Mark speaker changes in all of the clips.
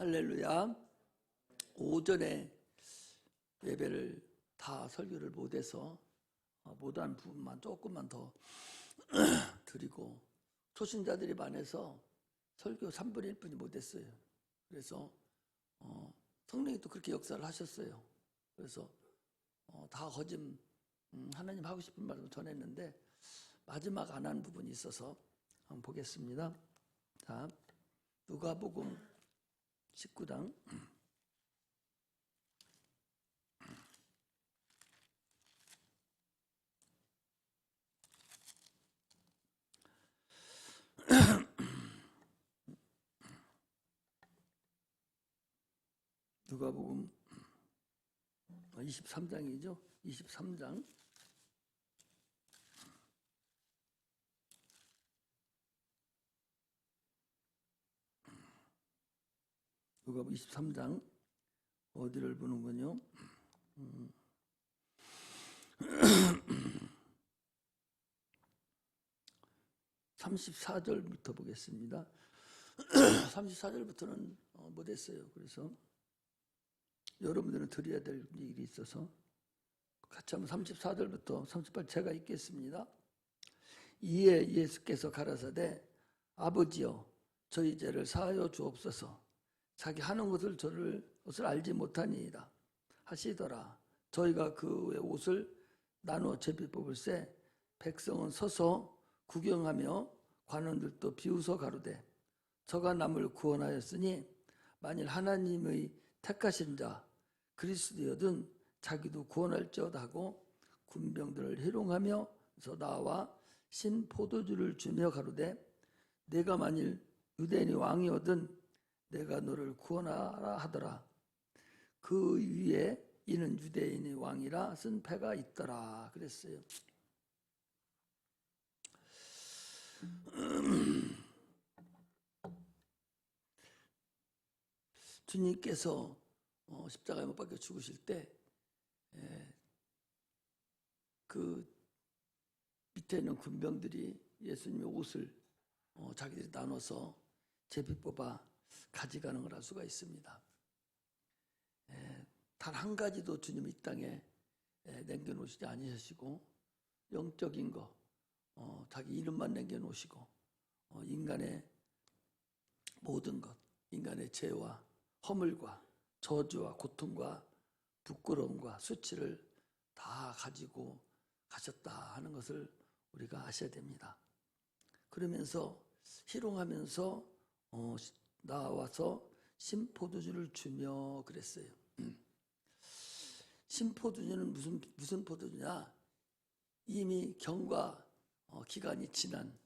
Speaker 1: 할렐루야. 오전에 예배를 다 설교를 못해서 못한 부분만 조금만 더 드리고, 초신자들이 많아서 설교 3분의 1분이 못했어요. 그래서 성령이 또 그렇게 역사를 하셨어요. 그래서 다 거짓 하나님 하고 싶은 말씀 전했는데 마지막 안 한 부분이 있어서 한번 보겠습니다. 자, 누가복음 19장 누가복음 23장이죠. 23장 누가복음 23장 어디를 보는군요. 34절부터 보겠습니다. 34절부터는 못했어요. 그래서 여러분들은 드려야 될 일이 있어서 같이 한번 34절부터 38 제가 읽겠습니다. 이에 예수께서 가라사대 아버지여 저희 죄를 사하여 주옵소서. 자기 하는 것을 알지 못하니이다 하시더라. 저희가 그 외 옷을 나누어 제비 뽑을새 백성은 서서 구경하며 관원들도 비웃어 가로되 저가 남을 구원하였으니 만일 하나님의 택하신 자 그리스도여든 자기도 구원할지어다 하고 군병들을 희롱하면서 나와 신 포도주를 주며 가로되 내가 만일 유대인의 왕이거든 내가 너를 구원하라 하더라. 그 위에 이는 유대인의 왕이라 쓴 패가 있더라 그랬어요. 주님께서 십자가에 못 박혀 죽으실 때 그 밑에 있는 군병들이 예수님의 옷을 자기들이 나눠서 제비 뽑아 가져가는 걸 알 수가 있습니다. 단 한 가지도 주님이 이 땅에 남겨놓으시지 아니하시고 영적인 거 자기 이름만 남겨놓으시고 인간의 모든 것, 인간의 죄와 허물과 저주와 고통과 부끄러움과 수치를 다 가지고 가셨다 하는 것을 우리가 아셔야 됩니다. 그러면서 희롱하면서 나와서 신포도주를 주며 그랬어요. 신포도주는 무슨 포도주냐? 이미 경과 기간이 지난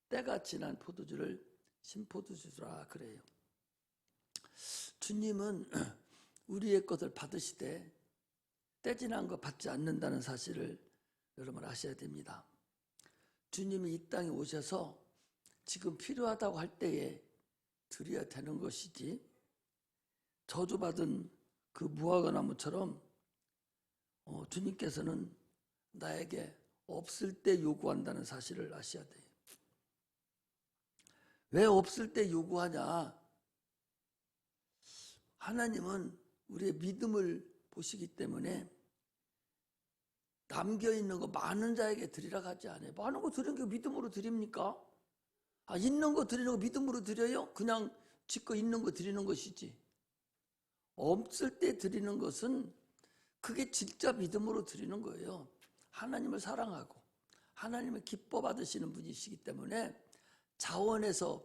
Speaker 1: 때가 지난 포도주를 신포도주라 그래요. 주님은 우리의 것을 받으시되 때 지난 거 받지 않는다는 사실을 여러분 아셔야 됩니다. 주님이 이 땅에 오셔서 지금 필요하다고 할 때에 드려야 되는 것이지 저주받은 그 무화과나무처럼 주님께서는 나에게 없을 때 요구한다는 사실을 아셔야 돼요. 왜 없을 때 요구하냐? 하나님은 우리의 믿음을 보시기 때문에 남겨있는 거 많은 자에게 드리라고 하지 않아요. 많은 거 드리는 게 믿음으로 드립니까? 있는 거 드리는 거 믿음으로 드려요? 그냥 지껏 있는 거 드리는 것이지. 없을 때 드리는 것은 그게 진짜 믿음으로 드리는 거예요. 하나님을 사랑하고 하나님을 기뻐 받으시는 분이시기 때문에 자원해서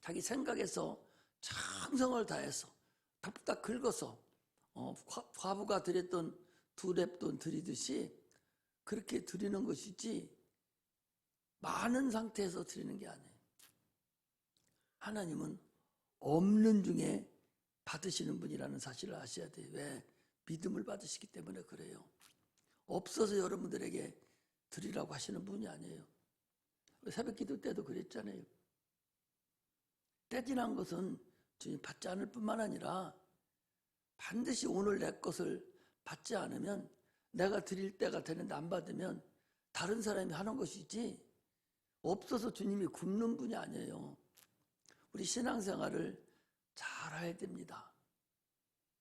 Speaker 1: 자기 생각에서 정성을 다해서 답답 긁어서 과부가 드렸던 두 랩돈 드리듯이 그렇게 드리는 것이지 많은 상태에서 드리는 게 아니에요. 하나님은 없는 중에 받으시는 분이라는 사실을 아셔야 돼요. 왜? 믿음을 받으시기 때문에 그래요. 없어서 여러분들에게 드리라고 하시는 분이 아니에요. 새벽 기도 때도 그랬잖아요. 때 지난 것은 주님 받지 않을 뿐만 아니라 반드시 오늘 내 것을 받지 않으면 내가 드릴 때가 되는데 안 받으면 다른 사람이 하는 것이지 없어서 주님이 굶는 분이 아니에요. 우리 신앙생활을 잘해야 됩니다.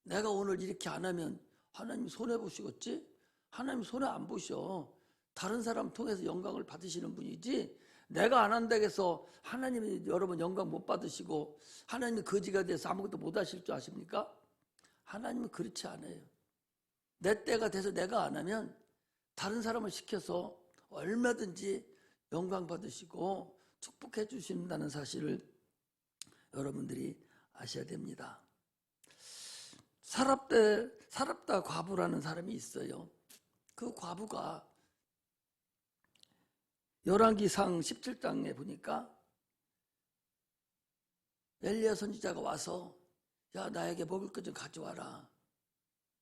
Speaker 1: 내가 오늘 이렇게 안 하면 하나님 손해보시겠지? 하나님 손해 안 보셔. 다른 사람 통해서 영광을 받으시는 분이지, 내가 안 한다고 해서 하나님이 여러분 영광 못 받으시고 하나님이 거지가 돼서 아무것도 못 하실 줄 아십니까? 하나님은 그렇지 않아요. 내 때가 돼서 내가 안 하면 다른 사람을 시켜서 얼마든지 영광 받으시고 축복해 주신다는 사실을 여러분들이 아셔야 됩니다. 사랍다 과부라는 사람이 있어요. 그 과부가 열왕기상 17장에 보니까 엘리야 선지자가 와서 야, 나에게 먹을 것 좀 가져와라.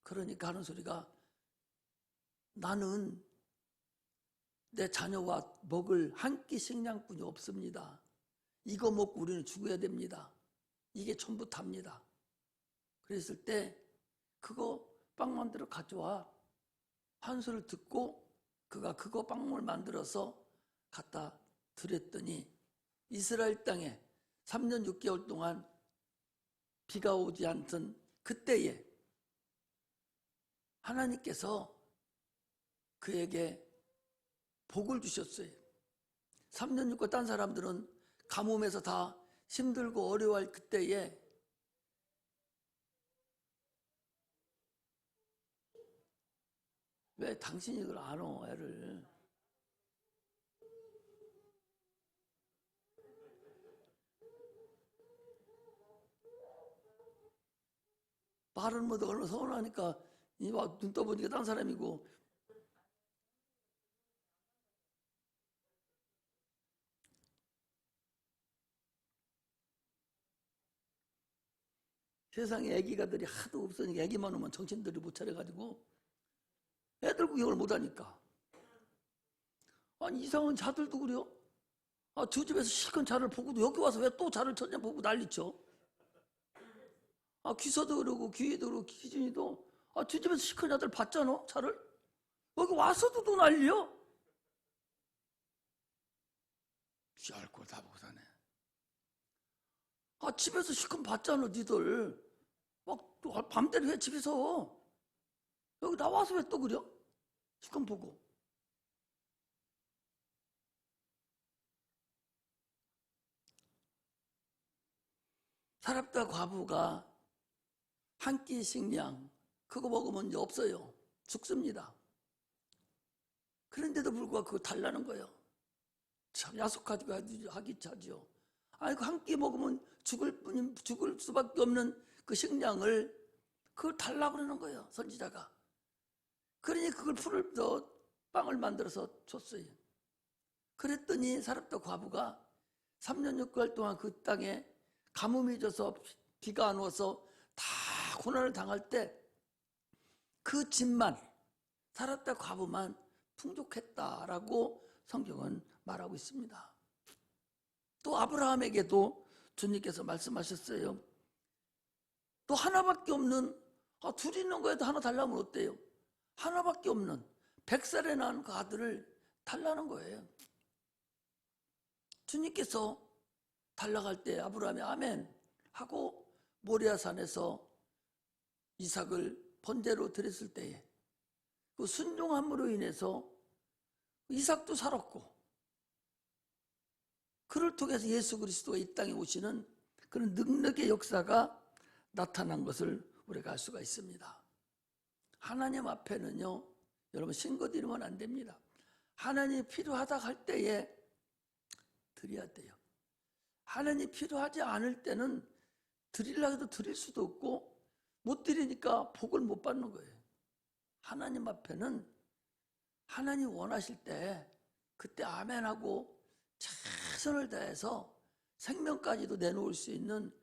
Speaker 1: 그러니까 하는 소리가, 나는 내 자녀와 먹을 한 끼 식량뿐이 없습니다. 이거 먹고 우리는 죽어야 됩니다. 이게 전부 답니다. 그랬을 때 그거 빵 만들어 가져와. 한 소리를 듣고 그가 그거 빵을 만들어서 갖다 드렸더니 이스라엘 땅에 3년 6개월 동안 비가 오지 않던 그때에 하나님께서 그에게 복을 주셨어요. 3년 6개월 딴 사람들은 가뭄에서 다 힘들고 어려워할 그때에 왜 당신이 그걸 안 오, 애를. 말은 뭐도 얼마나 서운하니까 눈 떠보니까 딴 사람이고. 세상에 애기가들이 하도 없으니까 애기만 오면 정신들이 못 차려가지고 애들 구경을 못하니까. 아니 이상한 자들도 그래요. 아, 저 집에서 실컷 자를 보고도 여기 와서 왜 또 자를 천장 보고 난리쳐. 아, 귀서도 그러고 귀에도 그러고 기준이도 아, 저 집에서 실컷 자들 봤잖아 자를. 여기 와서도 또 난리여. 쥐알 걸 다 보고 사네. 아, 집에서 실컷 봤잖아 니들. 막 밤때리 왜 집에서 여기 나와서 왜 또 그려? 실컷 보고. 사랍다 과부가 한 끼 식량 그거 먹으면 이제 없어요. 죽습니다. 그런데도 불구하고 그거 달라는 거예요. 참 야속하기도 하기 차지요. 아니 그 한 끼 먹으면 죽을 수밖에 없는 그 식량을 그걸 달라고 그러는 거예요. 선지자가. 그러니 그걸 풀을 더 빵을 만들어서 줬어요. 그랬더니 사랍다 과부가 3년 6개월 동안 그 땅에 가뭄이 져서 비가 안 와서 다 고난을 당할 때 그 집만 사랍다 과부만 풍족했다라고 성경은 말하고 있습니다. 또 아브라함에게도 주님께서 말씀하셨어요. 또 하나밖에 없는 둘이 있는 거에도 하나 달라면 어때요? 하나밖에 없는 100살에 낳은 그 아들을 달라는 거예요. 주님께서 달라갈 때 아브라함이 아멘 하고 모리아산에서 이삭을 번제로 드렸을 때에 그 순종함으로 인해서 이삭도 살았고 그를 통해서 예수 그리스도가 이 땅에 오시는 그런 능력의 역사가 나타난 것을 우리가 알 수가 있습니다. 하나님 앞에는요, 여러분 신고 드리면 안 됩니다. 하나님이 필요하다 할 때에 드려야 돼요. 하나님이 필요하지 않을 때는 드리려고 해도 드릴 수도 없고 못 드리니까 복을 못 받는 거예요. 하나님 앞에는 하나님 원하실 때 그때 아멘하고 최선을 다해서 생명까지도 내놓을 수 있는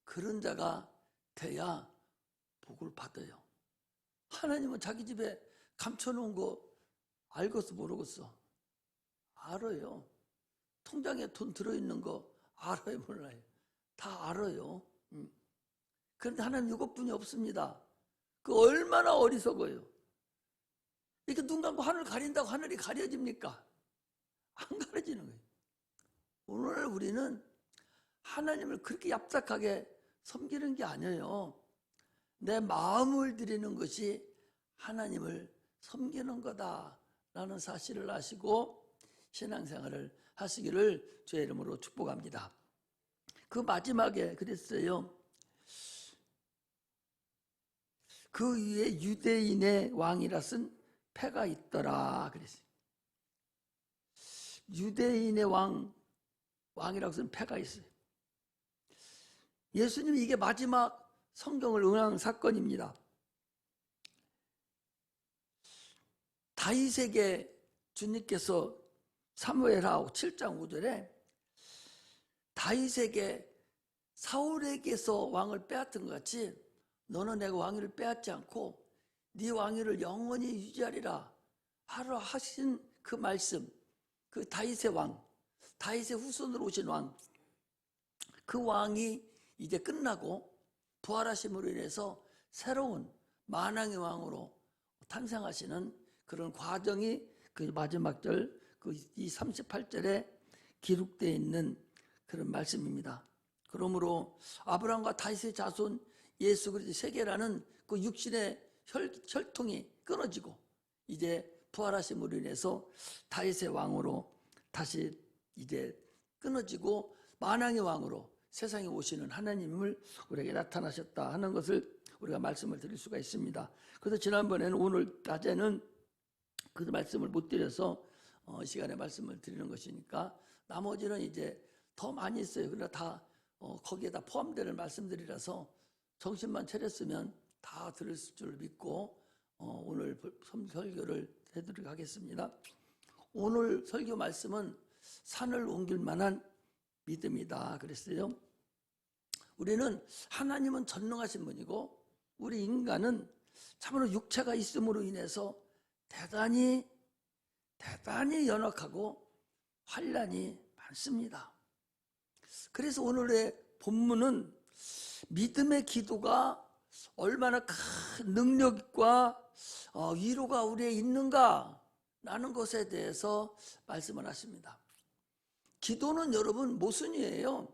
Speaker 1: 그런 자가 돼야 복을 받아요. 하나님은 자기 집에 감춰놓은 거 알겠어 모르겠어? 알아요. 통장에 돈 들어있는 거 알아요 몰라요? 다 알아요. 그런데 하나님 이것뿐이 없습니다. 그 얼마나 어리석어요. 이렇게 눈 감고 하늘 가린다고 하늘이 가려집니까? 안 가려지는 거예요. 오늘 우리는 하나님을 그렇게 얍삭하게 섬기는 게 아니에요. 내 마음을 드리는 것이 하나님을 섬기는 거다라는 사실을 아시고 신앙생활을 하시기를 주의 이름으로 축복합니다. 그 마지막에 그랬어요. 그 위에 유대인의 왕이라 쓴 패가 있더라 그랬어요. 유대인의 왕이라고 쓴 패가 있어요. 예수님이 이게 마지막 성경을 응한 사건입니다. 다윗에게 주님께서 사무엘하 7장 5절에 다윗에게 사울에게서 왕을 빼앗은 것 같이 너는 내가 왕위를 빼앗지 않고 네 왕위를 영원히 유지하리라 하라 하신 그 말씀, 그 다윗의 왕, 다윗의 후손으로 오신 왕, 그 왕이 이제 끝나고 부활하심으로 인해서 새로운 만왕의 왕으로 탄생하시는 그런 과정이 그 마지막 절, 이 38절에 기록되어 있는 그런 말씀입니다. 그러므로 아브라함과 다윗의 자손 예수 그리스도 세계라는 그 육신의 혈통이 끊어지고 이제 부활하심으로 인해서 다윗의 왕으로 다시 이제 끊어지고 만왕의 왕으로 세상에 오시는 하나님을 우리에게 나타나셨다 하는 것을 우리가 말씀을 드릴 수가 있습니다. 그래서 지난번에는 오늘 낮에는 그 말씀을 못 드려서 시간에 말씀을 드리는 것이니까 나머지는 이제 더 많이 있어요. 그러나 다 거기에다 포함되는 말씀들이라서 정신만 차렸으면 다 들을 줄 믿고 오늘 설교를 해드리도록 하겠습니다. 오늘 설교 말씀은 산을 옮길 만한 믿음이다 그랬어요. 우리는 하나님은 전능하신 분이고 우리 인간은 참으로 육체가 있음으로 인해서 대단히 연약하고 환난이 많습니다. 그래서 오늘의 본문은 믿음의 기도가 얼마나 큰 능력과 위로가 우리에 있는가 라는 것에 대해서 말씀을 하십니다. 기도는 여러분 모순이에요.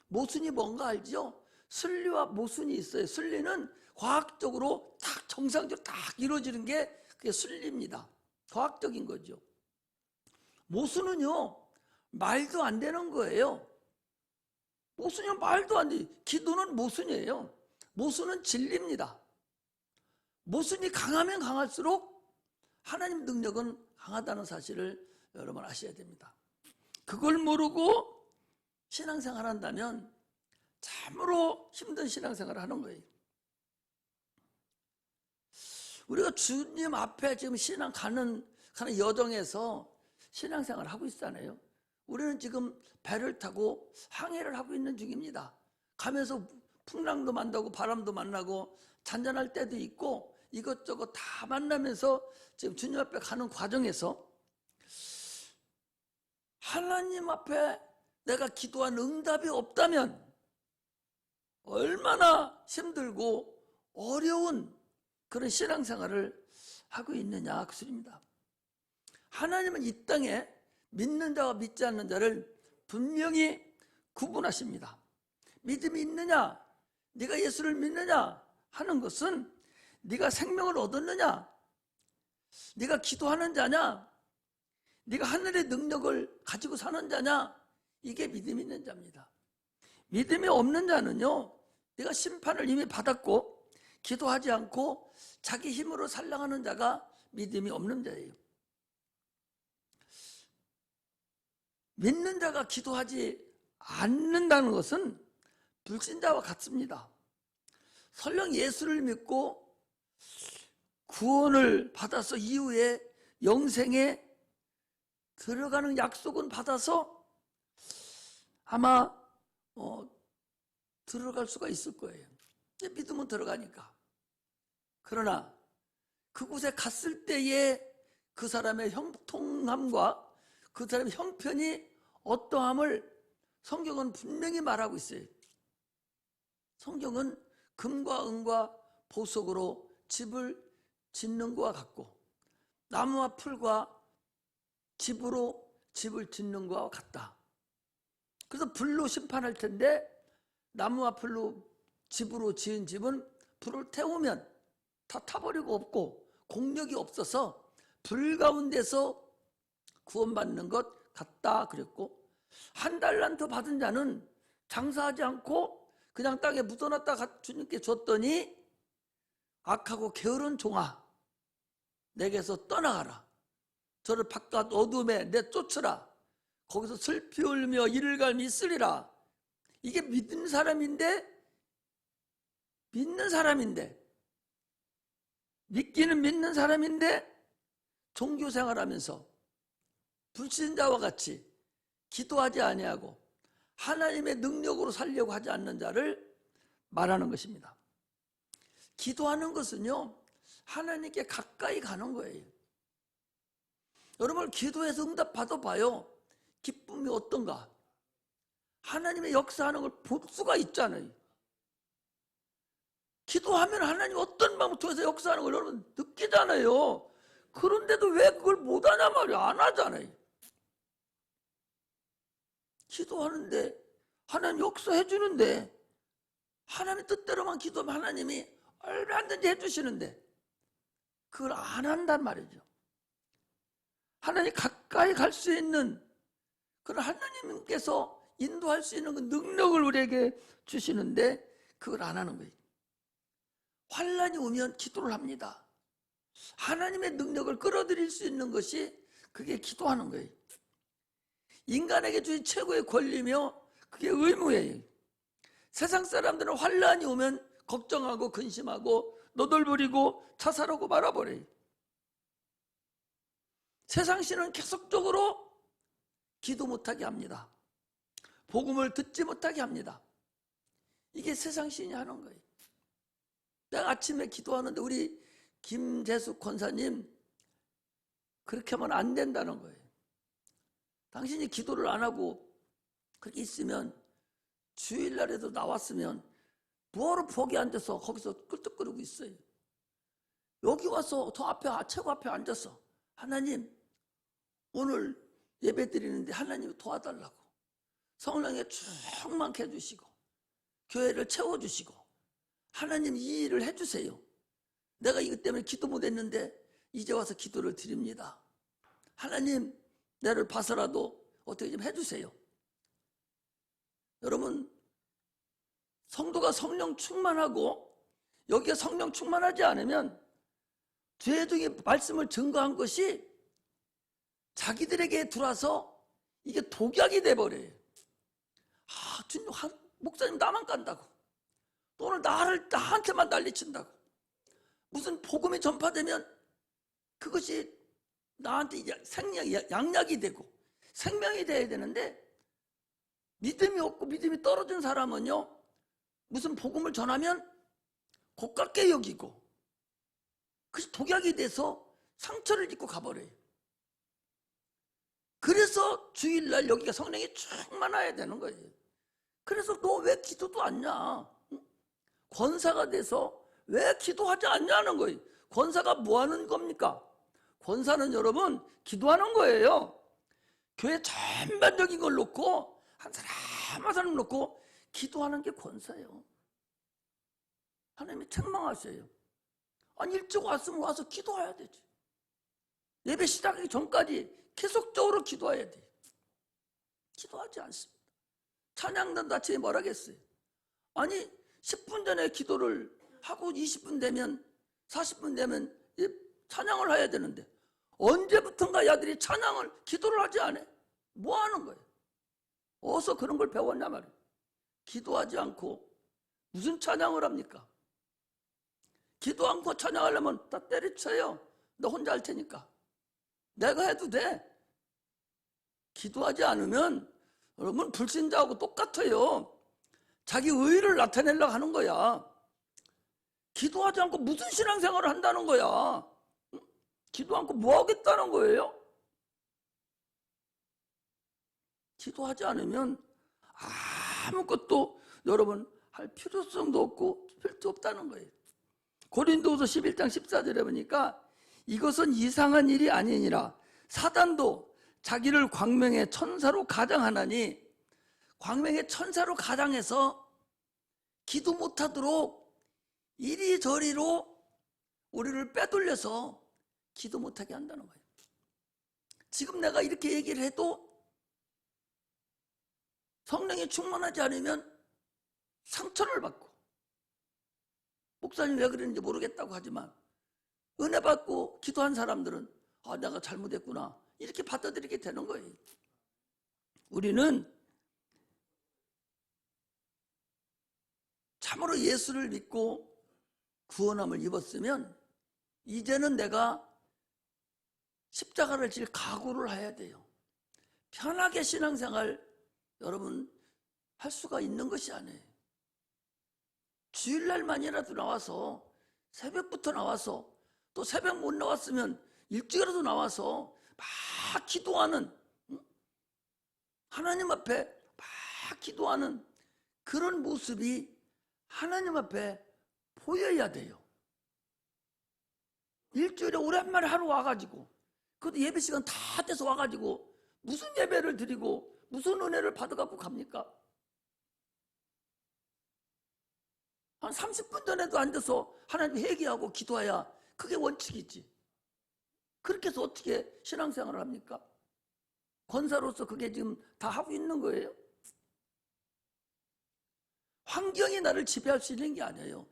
Speaker 1: 모순이 뭔가 알죠? 순리와 모순이 있어요. 순리는 과학적으로 딱 정상적으로 딱 이루어지는 게 그게 순리입니다. 과학적인 거죠. 모순은요 말도 안 되는 거예요. 모순이면 말도 안 돼. 기도는 모순이에요. 모순은 진리입니다. 모순이 강하면 강할수록 하나님 능력은 강하다는 사실을 여러분 아셔야 됩니다. 그걸 모르고 신앙생활 한다면 참으로 힘든 신앙생활을 하는 거예요. 우리가 주님 앞에 지금 신앙 가는 여정에서 신앙생활을 하고 있잖아요. 우리는 지금 배를 타고 항해를 하고 있는 중입니다. 가면서 풍랑도 만나고 바람도 만나고 잔잔할 때도 있고 이것저것 다 만나면서 지금 주님 앞에 가는 과정에서 하나님 앞에 내가 기도한 응답이 없다면 얼마나 힘들고 어려운 그런 신앙생활을 하고 있느냐 그 소리입니다. 하나님은 이 땅에 믿는 자와 믿지 않는 자를 분명히 구분하십니다. 믿음이 있느냐, 네가 예수를 믿느냐 하는 것은 네가 생명을 얻었느냐, 네가 기도하는 자냐, 네가 하늘의 능력을 가지고 사는 자냐, 이게 믿음이 있는 자입니다. 믿음이 없는 자는요, 네가 심판을 이미 받았고 기도하지 않고 자기 힘으로 살랑하는 자가 믿음이 없는 자예요. 믿는 자가 기도하지 않는다는 것은 불신자와 같습니다. 설령 예수를 믿고 구원을 받아서 이후에 영생에 들어가는 약속은 받아서 아마 들어갈 수가 있을 거예요. 믿으면 들어가니까. 그러나 그곳에 갔을 때의 그 사람의 형통함과 그 사람의 형편이 어떠함을 성경은 분명히 말하고 있어요. 성경은 금과 은과 보석으로 집을 짓는 것과 같고 나무와 풀과 집으로 집을 짓는 것과 같다. 그래서 불로 심판할 텐데 나무와 풀로 집으로 지은 집은 불을 태우면 다 타버리고 없고 공력이 없어서 불 가운데서 구원받는 것 같다 그랬고, 한 달란트 받은 자는 장사하지 않고 그냥 땅에 묻어놨다가 주님께 줬더니 악하고 게으른 종아 내게서 떠나가라. 저를 바깥 어둠에 내쫓으라. 거기서 슬피 울며 이를 갈미 있으리라. 이게 믿는 사람인데 믿기는 믿는 사람인데 종교생활하면서 불신자와 같이 기도하지 아니하고 하나님의 능력으로 살려고 하지 않는 자를 말하는 것입니다. 기도하는 것은요, 하나님께 가까이 가는 거예요. 여러분, 기도해서 응답 받아봐요. 기쁨이 어떤가? 하나님의 역사하는 걸 볼 수가 있잖아요. 기도하면 하나님 어떤 방법을 통해서 역사하는 걸 여러분 느끼잖아요. 그런데도 왜 그걸 못하냐 말이야. 안 하잖아요. 기도하는데 하나님 역사해 주는데, 하나님 뜻대로만 기도하면 하나님이 얼마든지 해주시는데 그걸 안 한단 말이죠. 하나님 가까이 갈 수 있는 그런 하나님께서 인도할 수 있는 그 능력을 우리에게 주시는데 그걸 안 하는 거예요. 환난이 오면 기도를 합니다. 하나님의 능력을 끌어들일 수 있는 것이 그게 기도하는 거예요. 인간에게 주신 최고의 권리며 그게 의무예요. 세상 사람들은 환난이 오면 걱정하고 근심하고 너덜부리고 자살하고 말아버려요. 세상 신은 계속적으로 기도 못하게 합니다. 복음을 듣지 못하게 합니다. 이게 세상 신이 하는 거예요. 내가 아침에 기도하는데 우리 김재숙 권사님 그렇게 하면 안 된다는 거예요. 당신이 기도를 안 하고 그렇게 있으면 주일날에도 나왔으면 뭐하러 벽에 앉아서 거기서 끄떡거리고 있어요. 여기 와서 저 앞에 최고 앞에 앉아서 하나님 오늘 예배 드리는데 하나님이 도와달라고, 성령에 충만케 해주시고 교회를 채워주시고 하나님 이 일을 해주세요. 내가 이것 때문에 기도 못했는데 이제 와서 기도를 드립니다. 하나님 나를 봐서라도 어떻게 좀 해주세요. 여러분, 성도가 성령 충만하고 여기에 성령 충만하지 않으면 죄 중에 말씀을 증거한 것이 자기들에게 들어와서 이게 독약이 돼버려요. 주님, 목사님 나만 깐다고, 또 오늘 나한테만 난리친다고, 무슨 복음이 전파되면 그것이 나한테 양약이 되고 생명이 돼야 되는데, 믿음이 없고 믿음이 떨어진 사람은요, 무슨 복음을 전하면 고깝게 여기고 그것이 독약이 돼서 상처를 입고 가버려요. 그래서 주일날 여기가 성령이 충만해야 되는 거예요. 그래서 너 왜 기도도 않냐? 권사가 돼서 왜 기도하지 않냐는 거예요. 권사가 뭐 하는 겁니까? 권사는 여러분 기도하는 거예요. 교회 전반적인 걸 놓고 한 사람 한 사람 놓고 기도하는 게 권사예요. 하나님이 책망하세요. 아니 일찍 왔으면 와서 기도해야 되지. 예배 시작하기 전까지 계속적으로 기도해야 돼. 기도하지 않습니다. 찬양단도 아침에 뭐라겠어요? 아니 10분 전에 기도를 하고 20분 되면 40분 되면 찬양을 해야 되는데 언제부턴가 야들이 기도를 하지 않아? 뭐 하는 거예요? 어디서 그런 걸 배웠냐 말이에요. 기도하지 않고 무슨 찬양을 합니까? 기도 않고 찬양하려면 다 때려쳐요. 너 혼자 할 테니까. 내가 해도 돼. 기도하지 않으면 여러분 불신자하고 똑같아요. 자기 의의를 나타내려고 하는 거야. 기도하지 않고 무슨 신앙생활을 한다는 거야. 기도 않고 뭐 하겠다는 거예요? 기도하지 않으면 아무것도 여러분 할 필요성도 없고 필요 없다는 거예요. 고린도후서 11장 14절에 보니까 이것은 이상한 일이 아니니라. 사단도 자기를 광명의 천사로 가장하나니, 광명의 천사로 가장해서 기도 못하도록 이리저리로 우리를 빼돌려서 기도 못하게 한다는 거예요. 지금 내가 이렇게 얘기를 해도 성령이 충만하지 않으면 상처를 받고, 목사님 왜 그러는지 모르겠다고 하지만 은혜 받고 기도한 사람들은 내가 잘못했구나 이렇게 받아들이게 되는 거예요. 우리는 참으로 예수를 믿고 구원함을 입었으면 이제는 내가 십자가를 질 각오를 해야 돼요. 편하게 신앙생활 여러분 할 수가 있는 것이 아니에요. 주일날만이라도 나와서, 새벽부터 나와서, 또 새벽 못 나왔으면 일찍이라도 나와서 막 기도하는, 하나님 앞에 막 기도하는 그런 모습이 하나님 앞에 보여야 돼요. 일주일에 오랜만에 하루 와가지고, 그것도 예배 시간 다 돼서 와가지고 무슨 예배를 드리고 무슨 은혜를 받아갖고 갑니까? 한 30분 전에도 앉아서 하나님 회개하고 기도해야 그게 원칙이지. 그렇게 해서 어떻게 신앙생활을 합니까? 권사로서 그게 지금 다 하고 있는 거예요. 환경이 나를 지배할 수 있는 게 아니에요.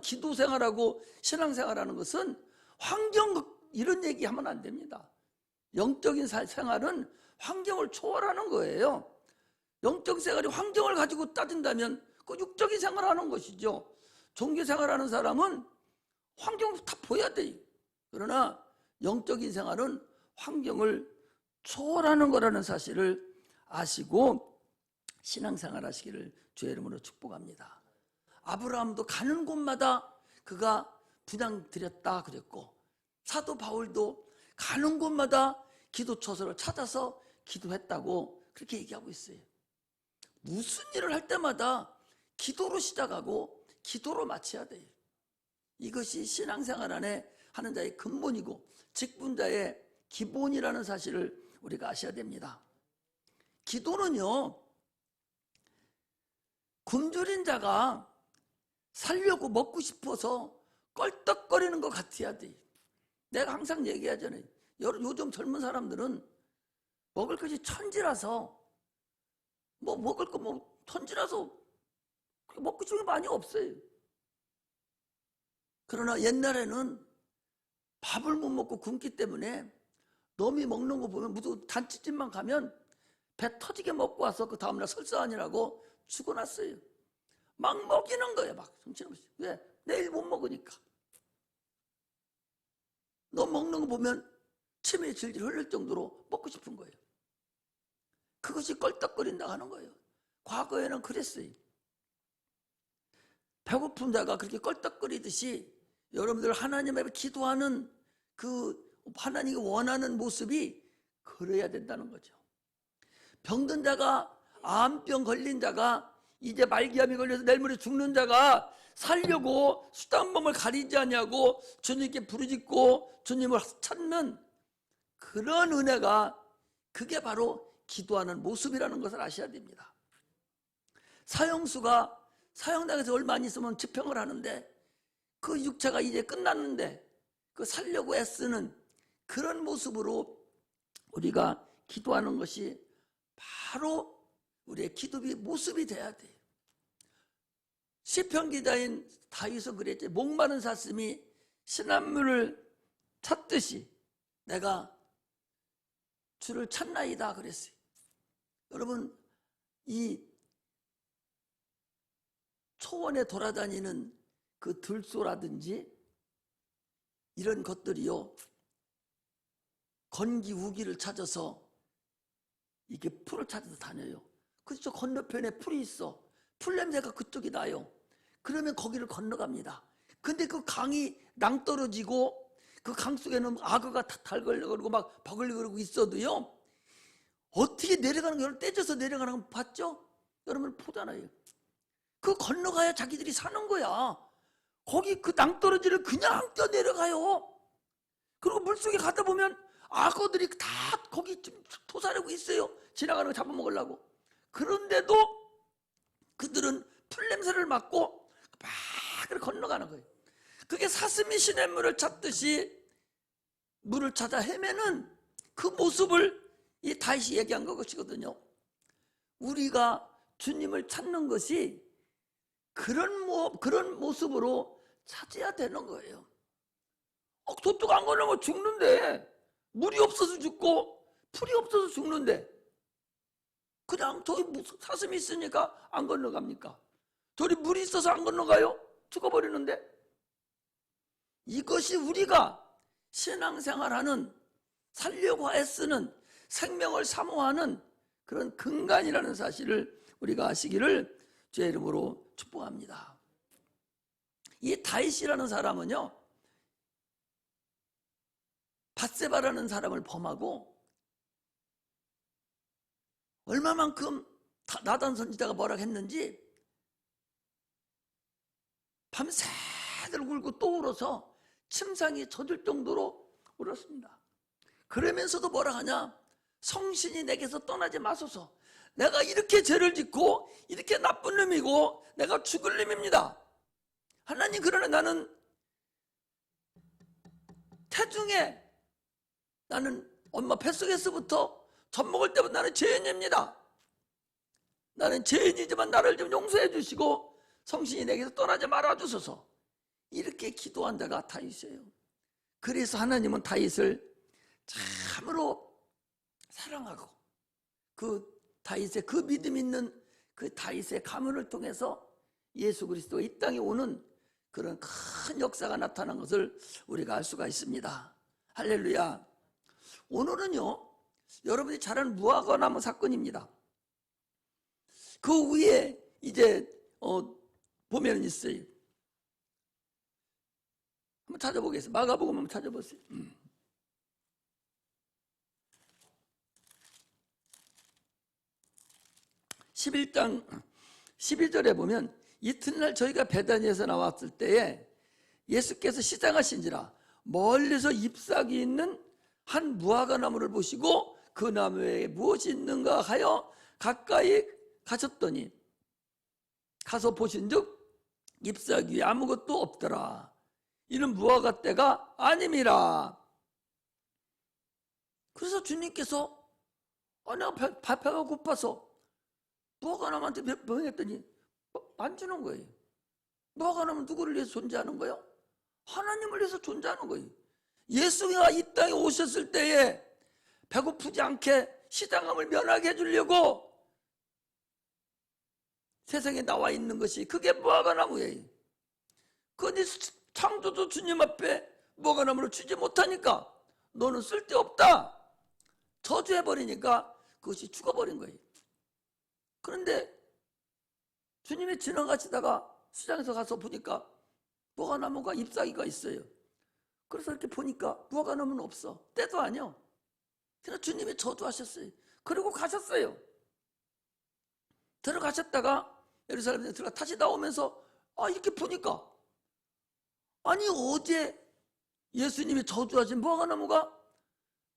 Speaker 1: 기도생활하고 신앙생활하는 것은 환경, 이런 얘기하면 안 됩니다. 영적인 생활은 환경을 초월하는 거예요. 영적 생활이 환경을 가지고 따진다면 그 육적인 생활하는 것이죠. 종교 생활하는 사람은 환경을 다 보여야 돼요. 그러나 영적인 생활은 환경을 초월하는 거라는 사실을 아시고 신앙생활 하시기를 주의 이름으로 축복합니다. 아브라함도 가는 곳마다 그가 분향 드렸다 그랬고, 사도 바울도 가는 곳마다 기도처소를 찾아서 기도했다고 그렇게 얘기하고 있어요. 무슨 일을 할 때마다 기도로 시작하고 기도로 마쳐야 돼요. 이것이 신앙생활 안에 하는 자의 근본이고 직분자의 기본이라는 사실을 우리가 아셔야 됩니다. 기도는요, 굶주린 자가 살려고 먹고 싶어서 껄떡거리는 것 같아야 돼. 내가 항상 얘기하잖아요. 요즘 젊은 사람들은 먹을 것이 천지라서 먹을 거 천지라서 먹고 싶은 게 많이 없어요. 그러나 옛날에는 밥을 못 먹고 굶기 때문에 넘이 먹는 거 보면 무슨 잔치집만 가면 배 터지게 먹고 와서 그 다음날 설사하느라고 죽어났어요. 막 먹이는 거예요. 막 정신없이. 왜? 내일 못 먹으니까. 너 먹는 거 보면 침이 질질 흘릴 정도로 먹고 싶은 거예요. 그것이 껄떡거린다고 하는 거예요. 과거에는 그랬어요. 배고픈 자가 그렇게 껄떡거리듯이 여러분들 하나님 앞에 기도하는 그 하나님이 원하는 모습이 그래야 된다는 거죠. 병든 자가, 암병 걸린 자가, 이제 말기암이 걸려서 내일 모레 죽는 자가 살려고 수단범을 가리지 않냐고 주님께 부르짖고 주님을 찾는 그런 은혜가, 그게 바로 기도하는 모습이라는 것을 아셔야 됩니다. 사형수가 사형당에서 얼마 안 있으면 집행을 하는데 그 육체가 이제 끝났는데 그 살려고 애쓰는 그런 모습으로 우리가 기도하는 것이 바로 우리의 기도의 모습이 돼야 돼요. 시편 기자인 다윗은 그랬지. 목마른 사슴이 신한물을 찾듯이 내가 주를 찾나이다 그랬어요. 여러분, 이 초원에 돌아다니는 그 들소라든지 이런 것들이요, 건기 우기를 찾아서 이게 풀을 찾아서 다녀요. 그쪽 건너편에 풀이 있어. 풀 냄새가 그쪽이 나요. 그러면 거기를 건너갑니다. 근데 그 강이 낭떠러지고 그 강 속에는 악어가 달걸거리고 막 버글거리고 있어도요, 어떻게 내려가는 걸 떼져서 내려가는 거 봤죠? 여러분 보잖아요. 그 건너가야 자기들이 사는 거야. 거기 그 낭떠러지를 그냥 뛰어 내려가요. 그리고 물속에 가다 보면 악어들이 다 거기 좀 토사르고 있어요. 지나가는 거 잡아먹으려고. 그런데도 그들은 풀 냄새를 맡고 막 건너가는 거예요. 그게 사슴이 시냇물을 찾듯이 물을 찾아 헤매는 그 모습을 이 다윗이 얘기한 것이거든요. 우리가 주님을 찾는 것이 그런 모습으로 찾아야 되는 거예요. 저쪽 안 건너면 죽는데, 물이 없어서 죽고 풀이 없어서 죽는데 그냥 저기 사슴이 있으니까 안 건너갑니까? 저기 물이 있어서 안 건너가요? 죽어버리는데. 이것이 우리가 신앙생활하는, 살려고 애쓰는, 생명을 사모하는 그런 근간이라는 사실을 우리가 아시기를 주의 이름으로 축복합니다. 이 다윗이라는 사람은요, 밧세바라는 사람을 범하고 얼마만큼 나단 선지자가 뭐라고 했는지 밤새들 울고 또 울어서 침상이 젖을 정도로 울었습니다. 그러면서도 뭐라 하냐? 성신이 내게서 떠나지 마소서. 내가 이렇게 죄를 짓고 이렇게 나쁜 놈이고 내가 죽을 놈입니다. 하나님, 그러나 나는 태중에, 나는 엄마 뱃속에서부터 젖 먹을 때부터 나는 죄인입니다. 나는 죄인이지만 나를 좀 용서해 주시고 성신이 내게서 떠나지 말아 주소서. 이렇게 기도한 자가 다윗이에요. 그래서 하나님은 다윗을 참으로 사랑하고 그 다윗의 그 믿음 있는 그 다윗의 가문을 통해서 예수 그리스도가 이 땅에 오는 그런 큰 역사가 나타난 것을 우리가 알 수가 있습니다. 할렐루야. 오늘은요, 여러분이 잘 아는 무화과나무 사건입니다. 그 위에 이제 보면 있어요. 한번 찾아보겠습니다. 마가복음 한번 찾아보세요. 11장 12절에 보면, 이튿날 저희가 베다니에서 나왔을 때에 예수께서 시장하신지라 멀리서 잎사귀 있는 한 무화과 나무를 보시고 그 나무에 무엇이 있는가 하여 가까이 가셨더니 가서 보신즉 잎사귀에 아무것도 없더라. 이는 무화과 때가 아님이라. 그래서 주님께서 내가 배가 고파서 무화과 나무한테 명했더니 만지는 거예요. 무화과 나무는 누구를 위해서 존재하는 거예요? 하나님을 위해서 존재하는 거예요. 예수가 이 땅에 오셨을 때에 배고프지 않게 시장함을 면하게 해주려고 세상에 나와 있는 것이 그게 무화과 나무예요. 그런데 창조주 주님 앞에 무화과 나무를 주지 못하니까 너는 쓸데없다, 저주해버리니까 그것이 죽어버린 거예요. 그런데 주님이 지나가시다가 시장에서 가서 보니까 무화과 나무가 잎사귀가 있어요. 그래서 이렇게 보니까 무화과 나무는 없어. 때도 아니요. 그래서 주님이 저주하셨어요. 그리고 가셨어요. 들어가셨다가 예루살렘에 들어가 다시 나오면서 이렇게 보니까 어제 예수님이 저주하신 무화과 나무가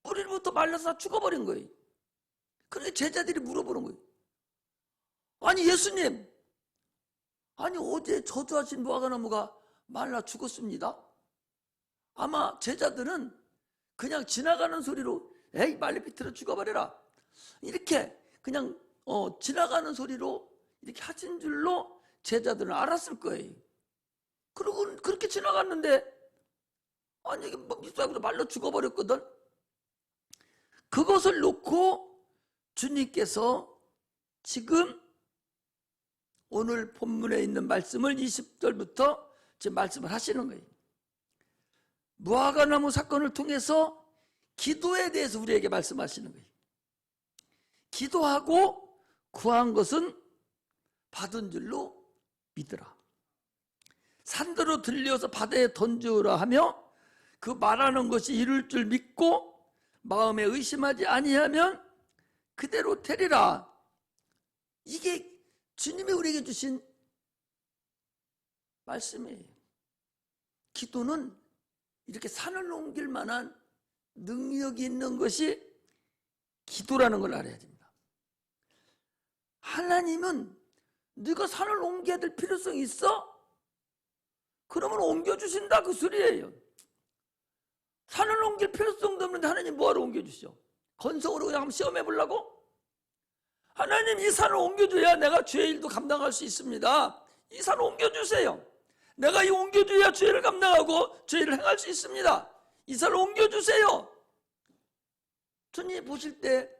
Speaker 1: 뿌리부터 말라서 죽어버린 거예요. 그런데 제자들이 물어보는 거예요. 예수님, 어제 저주하신 무화과 나무가 말라 죽었습니다. 아마 제자들은 그냥 지나가는 소리로 에이 말리 비틀어 죽어버려라, 이렇게 그냥 지나가는 소리로 이렇게 하신 줄로 제자들은 알았을 거예요. 그리고 그렇게 지나갔는데 이게 잎사귀로 말라 죽어버렸거든. 그것을 놓고 주님께서 지금 오늘 본문에 있는 말씀을 20절부터 지금 말씀을 하시는 거예요. 무화과나무 사건을 통해서 기도에 대해서 우리에게 말씀하시는 거예요. 기도하고 구한 것은 받은 줄로 믿으라. 산더러 들려서 바다에 던지라 하며 그 말하는 것이 이룰 줄 믿고 마음에 의심하지 아니하면 그대로 되리라. 이게 주님이 우리에게 주신 말씀이에요. 기도는 이렇게 산을 옮길 만한 능력이 있는 것이 기도라는 걸 알아야 됩니다. 하나님은 네가 산을 옮겨야 될 필요성이 있어? 그러면 옮겨주신다 그 소리예요. 산을 옮길 필요성도 없는데 하나님 뭐하러 옮겨주셔? 건성으로 그냥 한번 시험해 보려고? 하나님 이 산을 옮겨줘야 내가 죄의 일도 감당할 수 있습니다. 이 산을 옮겨주세요. 내가 이 옮겨줘야 죄를 감당하고 죄를 행할 수 있습니다. 이 산을 옮겨주세요. 주님 보실 때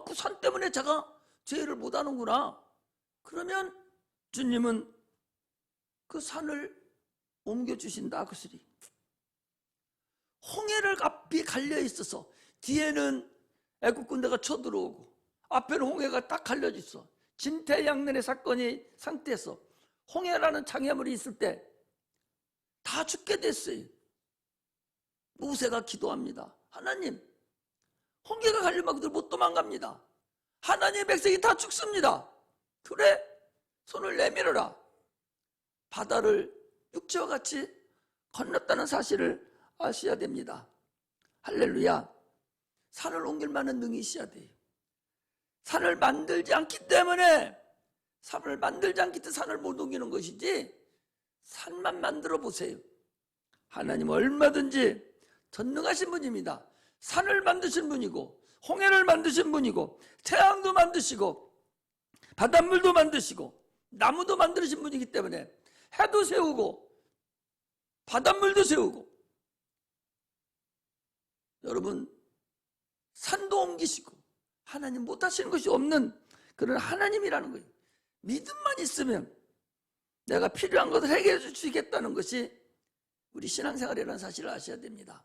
Speaker 1: 그 산 때문에 제가 죄를 못하는구나. 그러면 주님은 그 산을 옮겨주신다 그 소리. 홍해를 앞이 갈려 있어서 뒤에는 애국 군대가 쳐들어오고 앞에는 홍해가 딱 갈려져 있어. 진퇴양난의 사건이 상태에서 홍해라는 장애물이 있을 때 다 죽게 됐어요. 모세가 기도합니다. 하나님, 홍해가 갈리면 그들 못 도망갑니다. 하나님의 백성이 다 죽습니다. 그래, 손을 내밀어라. 바다를 육지와 같이 건넜다는 사실을 아셔야 됩니다. 할렐루야. 산을 옮길 만한 능이 있어야 돼요. 산을 만들지 않기 때문에 산을 못 옮기는 것이지, 산만 만들어 보세요. 하나님 얼마든지 전능하신 분입니다. 산을 만드신 분이고 홍해를 만드신 분이고 태양도 만드시고 바닷물도 만드시고 나무도 만드신 분이기 때문에 해도 세우고 바닷물도 세우고, 여러분 산도 옮기시고 하나님 못하시는 것이 없는 그런 하나님이라는 거예요. 믿음만 있으면 내가 필요한 것을 해결해 주시겠다는 것이 우리 신앙생활이라는 사실을 아셔야 됩니다.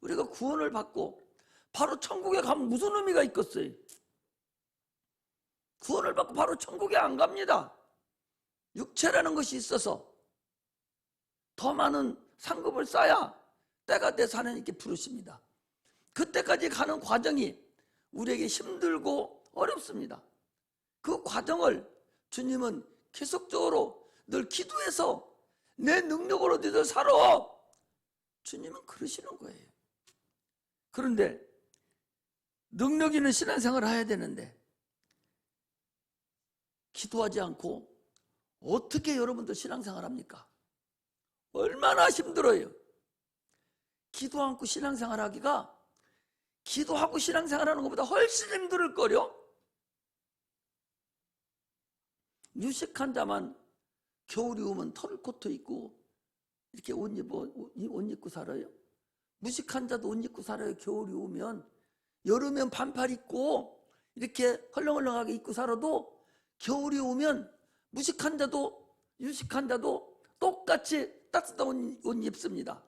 Speaker 1: 우리가 구원을 받고 바로 천국에 가면 무슨 의미가 있겠어요? 구원을 받고 바로 천국에 안 갑니다. 육체라는 것이 있어서 더 많은 상급을 쌓아야 때가 돼서 하나님께 부르십니다. 그때까지 가는 과정이 우리에게 힘들고 어렵습니다. 그 과정을 주님은 계속적으로 늘 기도해서 내 능력으로 너희들 살아, 주님은 그러시는 거예요. 그런데 능력 있는 신앙생활을 해야 되는데 기도하지 않고 어떻게 여러분들 신앙생활 합니까? 얼마나 힘들어요. 기도 않고 신앙생활 하기가 기도하고 신앙생활 하는 것보다 훨씬 힘들 거려. 유식한 자만 겨울이 오면 털코트 입고 이렇게 옷 입고 살아요? 무식한 자도 옷 입고 살아요. 겨울이 오면. 여름엔 반팔 입고 이렇게 헐렁헐렁하게 입고 살아도 겨울이 오면 무식한 자도 유식한 자도 똑같이 따뜻한 옷 입습니다.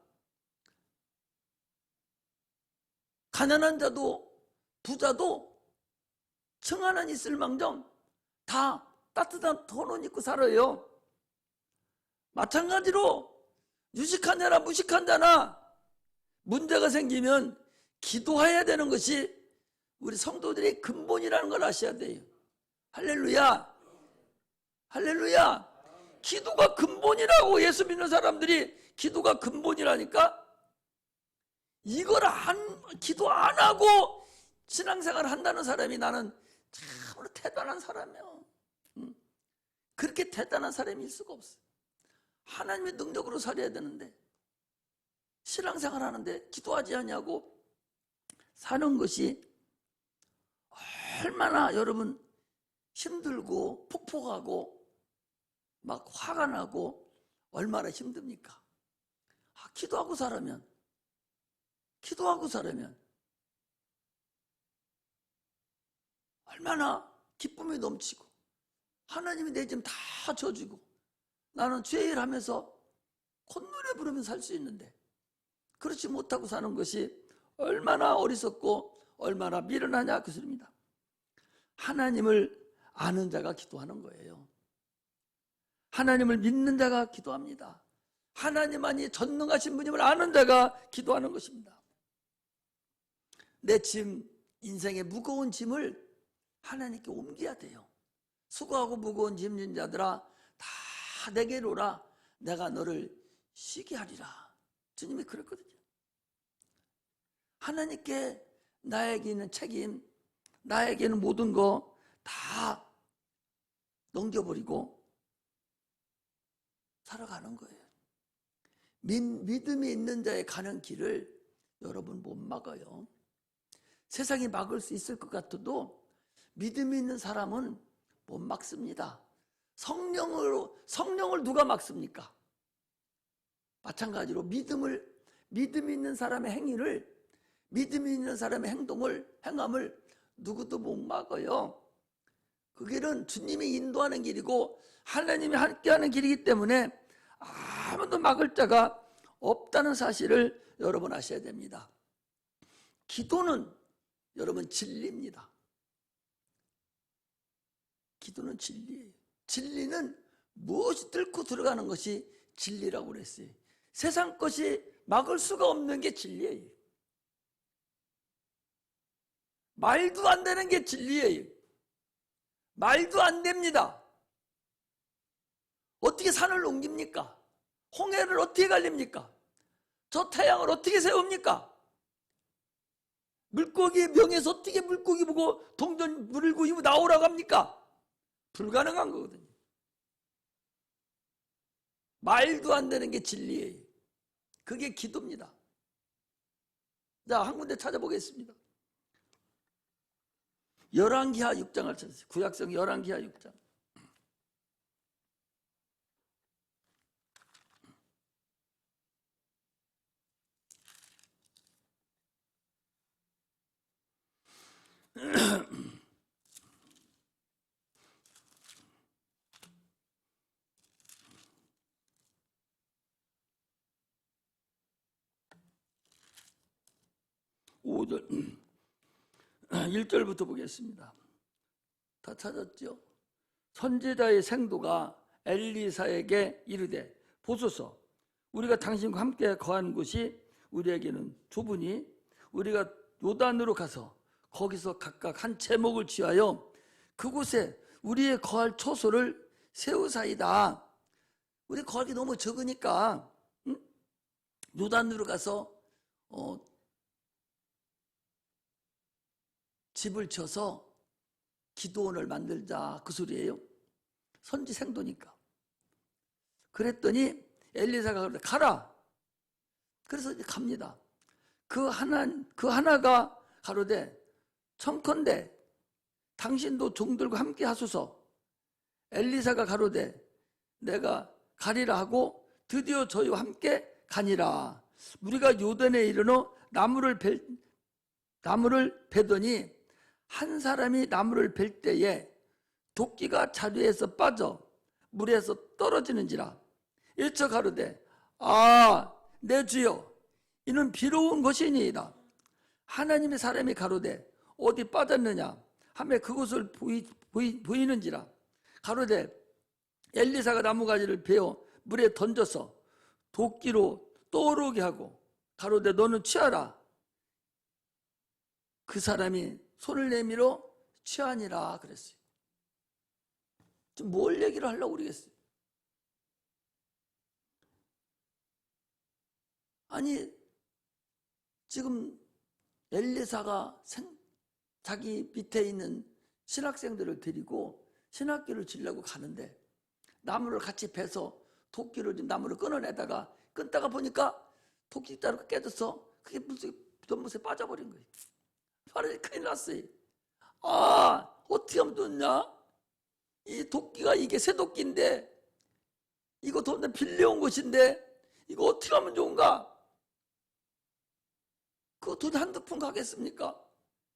Speaker 1: 가난한 자도 부자도 청하나 있을망정 다 따뜻한 톤옷 입고 살아요. 마찬가지로 유식한 자나 무식한 자나 문제가 생기면 기도해야 되는 것이 우리 성도들의 근본이라는 걸 아셔야 돼요. 할렐루야. 할렐루야. 기도가 근본이라고. 예수 믿는 사람들이 기도가 근본이라니까. 이걸 기도 안 하고 신앙생활 한다는 사람이 나는 참으로 대단한 사람이에요. 그렇게 대단한 사람일 수가 없어요. 하나님의 능력으로 살아야 되는데 신앙생활 하는데 기도하지 않냐고 사는 것이 얼마나 여러분 힘들고 폭폭하고 막 화가 나고 얼마나 힘듭니까? 기도하고 살면 얼마나 기쁨이 넘치고 하나님이 내 짐 다 져주고 나는 죄일 하면서 콧노래 부르면서 살 수 있는데 그렇지 못하고 사는 것이 얼마나 어리석고 얼마나 미련하냐 그 소리입니다. 하나님을 아는 자가 기도하는 거예요. 하나님을 믿는 자가 기도합니다. 하나님만이 전능하신 분임을 아는 자가 기도하는 것입니다. 내 짐, 인생의 무거운 짐을 하나님께 옮겨야 돼요. 수고하고 무거운 짐진 자들아 다 내게로 오라. 내가 너를 쉬게 하리라. 주님이 그랬거든요. 하나님께 나에게 있는 책임, 나에게는 모든 거 다 넘겨버리고 살아가는 거예요. 믿음이 있는 자의 가는 길을 여러분 못 막아요. 세상이 막을 수 있을 것 같아도 믿음이 있는 사람은 못 막습니다. 성령을 누가 막습니까? 마찬가지로 믿음이 있는 사람의 행위를, 믿음이 있는 사람의 행함을 누구도 못 막아요. 그 길은 주님이 인도하는 길이고 하나님이 함께하는 길이기 때문에 아무도 막을 자가 없다는 사실을 여러분 아셔야 됩니다. 기도는 여러분 진리입니다. 기도는 진리예요. 진리는 무엇이 뚫고 들어가는 것이 진리라고 그랬어요. 세상 것이 막을 수가 없는 게 진리예요. 말도 안 되는 게 진리예요. 말도 안 됩니다. 어떻게 산을 옮깁니까? 홍해를 어떻게 갈립니까? 저 태양을 어떻게 세웁니까? 물고기의 명에서 어떻게 물고기 보고 동전 물고 이거 나오라고 합니까? 불가능한 거거든요. 말도 안 되는 게 진리예요. 그게 기도입니다. 자, 한 군데 찾아보겠습니다. 열왕기하 6장을 찾으세요. 구약성 열왕기하 6장. (5절) 1절부터 보겠습니다. 다 찾았죠? 선지자의 생도가 엘리사에게 이르되 보소서 우리가 당신과 함께 거한 곳이 우리에게는 좁으니 우리가 요단으로 가서 거기서 각각 한 제목을 취하여 그곳에 우리의 거할 처소를 세우사이다. 우리 거하기 너무 적으니까 요단으로 가서 집을 쳐서 기도원을 만들자 그 소리예요. 선지 생도니까. 그랬더니 엘리사가 그러다 가라. 그래서 이제 갑니다. 그 하나가 가로되 청컨대 당신도 종들과 함께 하소서. 엘리사가 가로되 내가 가리라 하고 드디어 저희와 함께 가니라. 우리가 요단에 이르러 나무를 베더니 한 사람이 나무를 벨 때에 도끼가 자루에서 빠져 물에서 떨어지는지라. 일처 가로되 내 주여 이는 비로운 것이니이다. 하나님의 사람이 가로되 어디 빠졌느냐 하며 그곳을 보이는지라. 가로되 엘리사가 나무가지를 베어 물에 던져서 도끼로 떠오르게 하고 가로되 너는 취하라. 그 사람이 손을 내밀어 취하니라 그랬어요. 지금 뭘 얘기를 하려고 그러겠어요? 아니 지금 엘리사가 자기 밑에 있는 신학생들을 데리고 신학교를 지려고 가는데 나무를 같이 베서 도끼를 나무를 끊어내다가 끊다가 보니까 도끼자루가 깨져서 그게 연못에 빠져버린 거예요. 바로 큰일 났어요. 어떻게 하면 좋냐? 이 도끼가 이게 쇠도끼인데 이거 돈 빌려온 것인데 이거 어떻게 하면 좋은가? 그 돈 한두 푼 가겠습니까?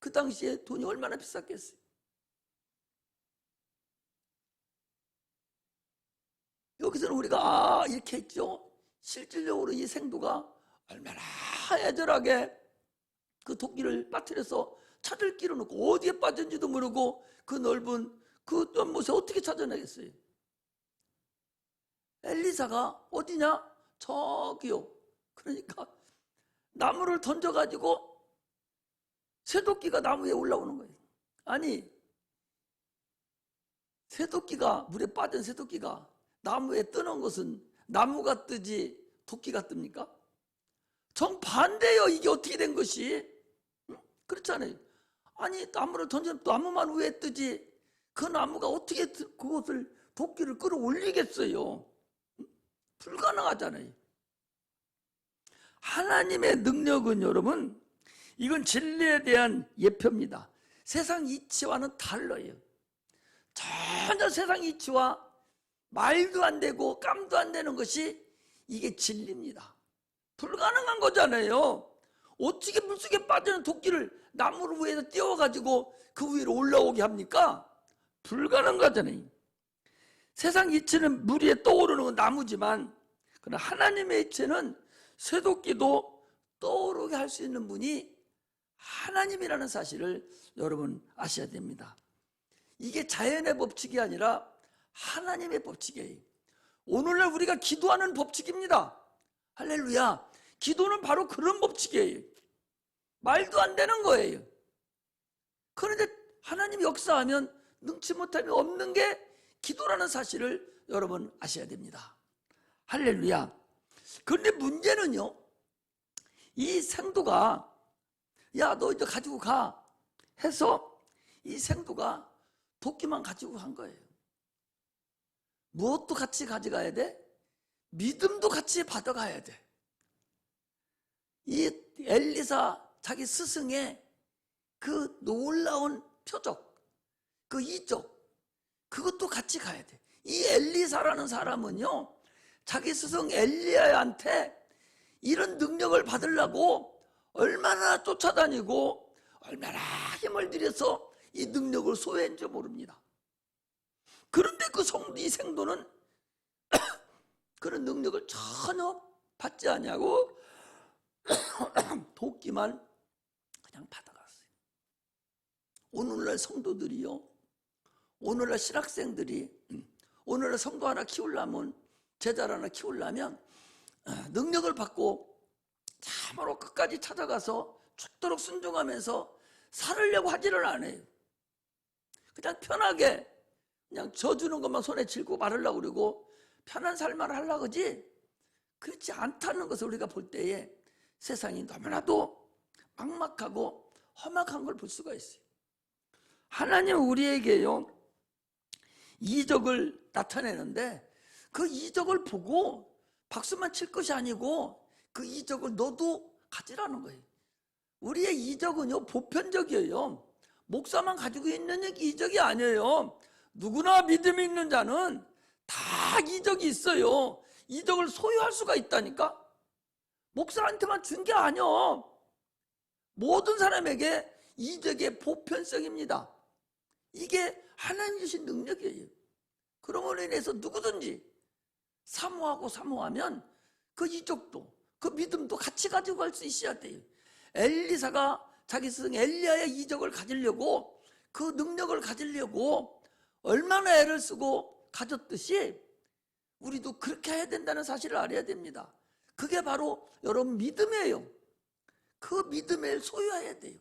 Speaker 1: 그 당시에 돈이 얼마나 비쌌겠어요? 여기서는 우리가 이렇게 했죠. 실질적으로 이 생도가 얼마나 애절하게 그 도끼를 빠뜨려서 찾을 길을 놓고 어디에 빠졌는지도 모르고 그 넓은 그 연못에 어떻게 찾아내겠어요? 엘리사가 어디냐? 저기요. 그러니까 나무를 던져가지고 쇠도끼가 나무에 올라오는 거예요. 아니 쇠도끼가 물에 빠진 쇠도끼가 나무에 뜨는 것은 나무가 뜨지 도끼가 뜹니까? 정반대예요. 이게 어떻게 된 것이? 그렇잖아요. 아니 나무를 던져 나무만 왜 뜨지 그 나무가 어떻게 그것을 도끼를 끌어올리겠어요? 불가능하잖아요. 하나님의 능력은 여러분, 이건 진리에 대한 예표입니다. 세상 이치와는 달라요. 전혀 세상 이치와 말도 안 되고 깜도 안 되는 것이 이게 진리입니다. 불가능한 거잖아요. 어떻게 물속에 빠지는 도끼를 나무 위에서 띄워가지고 그 위로 올라오게 합니까? 불가능하잖아요. 세상 이치는 물 위에 떠오르는 건 나무지만, 그러나 하나님의 이치는 쇠도끼도 떠오르게 할 수 있는 분이 하나님이라는 사실을 여러분 아셔야 됩니다. 이게 자연의 법칙이 아니라 하나님의 법칙이에요. 오늘날 우리가 기도하는 법칙입니다. 할렐루야. 기도는 바로 그런 법칙이에요. 말도 안 되는 거예요. 그런데 하나님이 역사하면 능치 못함이 없는 게 기도라는 사실을 여러분 아셔야 됩니다. 할렐루야. 그런데 문제는요, 이 생도가 야, 너 이제 가지고 가 해서 이 생도가 도끼만 가지고 간 거예요. 무엇도 같이 가져가야 돼? 믿음도 같이 받아가야 돼. 이 엘리사 자기 스승의 그 놀라운 표적, 그 이적, 그것도 같이 가야 돼. 이 엘리사라는 사람은요, 자기 스승 엘리야한테 이런 능력을 받으려고 얼마나 쫓아다니고 얼마나 힘을 들여서 이 능력을 소유했는지 모릅니다. 그런데 이 생도는 그런 능력을 전혀 받지 않냐고 도끼만 그냥 받아갔어요. 오늘날 성도들이요, 오늘날 신학생들이 오늘날 성도 하나 키우려면, 제자를 하나 키우려면 능력을 받고 참으로 끝까지 찾아가서 죽도록 순종하면서 살으려고 하지를 않아요. 그냥 편하게 그냥 져주는 것만 손에 쥐고 말하려고 그러고 편한 삶을 하려고 하지, 그렇지 않다는 것을 우리가 볼 때에 세상이 너무나도 막막하고 험악한 걸 볼 수가 있어요. 하나님은 우리에게요, 이적을 나타내는데 그 이적을 보고 박수만 칠 것이 아니고 그 이적을 너도 가지라는 거예요. 우리의 이적은요, 보편적이에요. 목사만 가지고 있는 이적이 아니에요. 누구나 믿음이 있는 자는 다 이적이 있어요. 이적을 소유할 수가 있다니까. 목사한테만 준 게 아니야. 모든 사람에게 이적의 보편성입니다. 이게 하나님 주신 능력이에요. 그러므로 인해서 누구든지 사모하면 그 이적도 그 믿음도 같이 가지고 갈 수 있어야 돼요. 엘리사가 자기 스승 엘리야의 이적을 가지려고, 그 능력을 가지려고 얼마나 애를 쓰고 가졌듯이 우리도 그렇게 해야 된다는 사실을 알아야 됩니다. 그게 바로 여러분 믿음이에요. 그 믿음을 소유해야 돼요.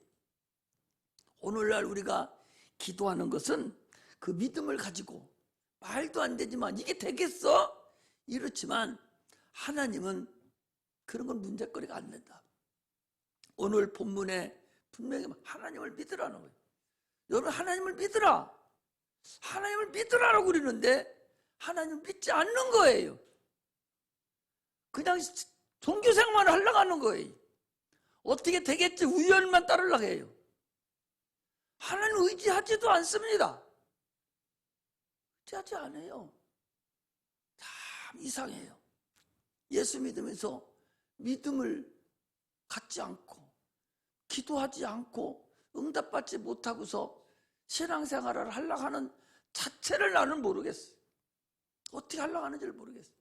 Speaker 1: 오늘날 우리가 기도하는 것은 그 믿음을 가지고, 말도 안 되지만 이게 되겠어? 이렇지만 하나님은 그런 건 문제거리가 안 된다. 오늘 본문에 분명히 하나님을 믿으라는 거예요. 여러분, 하나님을 믿으라. 하나님을 믿으라라고 그러는데 하나님을 믿지 않는 거예요. 그냥 종교생활을 하려고 하는 거예요. 어떻게 되겠지 우연만 따르려고 해요. 하나님 의지하지도 않습니다. 의지하지 않아요. 참 이상해요. 예수 믿으면서 믿음을 갖지 않고 기도하지 않고 응답받지 못하고서 신앙생활을 하려고 하는 자체를 나는 모르겠어요. 어떻게 하려고 하는지를 모르겠어요.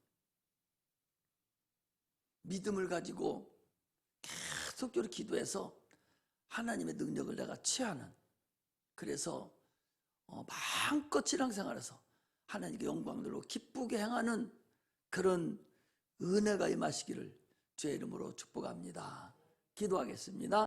Speaker 1: 믿음을 가지고 계속 기도해서 하나님의 능력을 내가 취하는, 그래서 마음껏 신앙생활에서 하나님께 영광 돌리고 기쁘게 행하는 그런 은혜가 임하시기를 주의 이름으로 축복합니다. 기도하겠습니다.